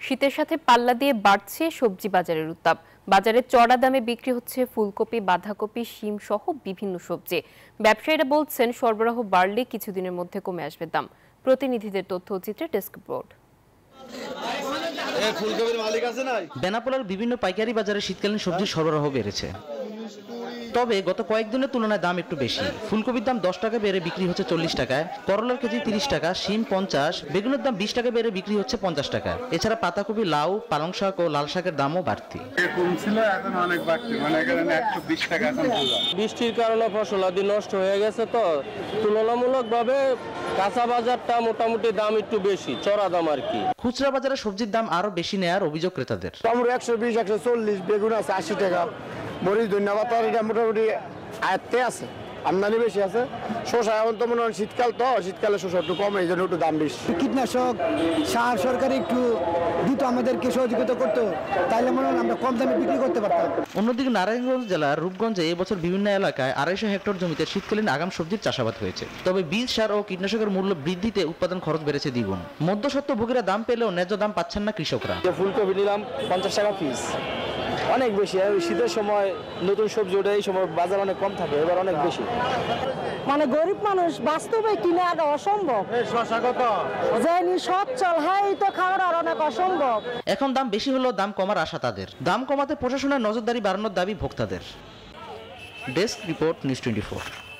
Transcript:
শীতের সাথে পাল্লা দিয়ে বাড়ছে সবজি বাজারের উত্তাপ। বাজারে চড়া দামে বিক্রি হচ্ছে ফুলকপি, বাঁধাকপি, শিম সহ বিভিন্ন সবজি। ব্যবসায়ীরা বলছেন সরবরাহ বাড়লে কিছুদিনের মধ্যে কমে আসবে দাম। প্রতিনিধিদের তথ্য ও চিত্রে ডেস্ক রিপোর্ট। বেনাপোলের বিভিন্ন পাইকারি বাজারে শীতকালীন সবজির সরবরাহ বেড়েছে, তবে গত কয়েকদিনের তুলনায় দাম একটু বেশি। ফুলকপির দাম 10 টাকা বেড়ে বিক্রি হচ্ছে 40 টাকায়, করলার কেজি 30 টাকা, শিম 50, বেগুনের দাম 20 টাকা বেড়ে বিক্রি হচ্ছে 50 টাকা। এছাড়া পাতাকপি, লাউ, পালং শাক ও লাল শাকের দামও বাড়তি। বৃষ্টির কারণে ফসলাদি নষ্ট হয়ে গেছে, তো তুলনামূলকভাবে কাঁচা বাজারটা মোটামুটি দাম একটু বেশি, চড়া দাম আর কি। খুচরা বাজারে সবজির দাম আরো বেশি নেয়ার অভিযোগ ক্রেতাদের। টমেটো 120, 140, বেগুন আছে 80 টাকা, মরিচ, ধন্যবাদ মোটামুটি আয়ত্তে আছে, আমদানি বেশি আছে। শসা এখন তো মনে হয় শীতকাল, তো শীতকালে শসা একটু কম, এই জন্য একটু দাম বেশি। কীটনাশক সার সরকারি একটু দিত, আমাদেরকে সহযোগিতা করতো, তাইলে মনে হয় আমরা কম দামে বিক্রি করতে পারতাম। অন্যদিকে নারায়ণগঞ্জ জেলার রূপগঞ্জে এবছর বিভিন্ন এলাকায় 250 হেক্টর জমিতে শীতকালীন আগাম সবজির চাষাবাদ হয়েছে। তবে বীজ, সার ও কীটনাশকের মূল্য বৃদ্ধিতে উৎপাদন খরচ বেড়েছে দ্বিগুণ। মধ্যস্বত্বভোগীরা দাম পেলেও ন্যায্য দাম পাচ্ছেন না কৃষকরা। ফুলকপি নিলাম 50 টাকা পিস, অনেক বেশি। শীতের সময় নতুন সবজি ওটা, এই সময় বাজার অনেক কম থাকে, এবার অনেক বেশি। মানে গরিব মানুষ বাস্তবে কিনে আগে অসম্ভব, যে সচ্ছল হ্যাঁ তো খাওয়ার আর অনেক অসম্ভব। এখন দাম বেশি হলেও দাম কমার আশা তাদের। দাম কমাতে প্রশাসনের নজরদারি বাড়ানোর দাবি ভোক্তাদের। Desk report, news 24।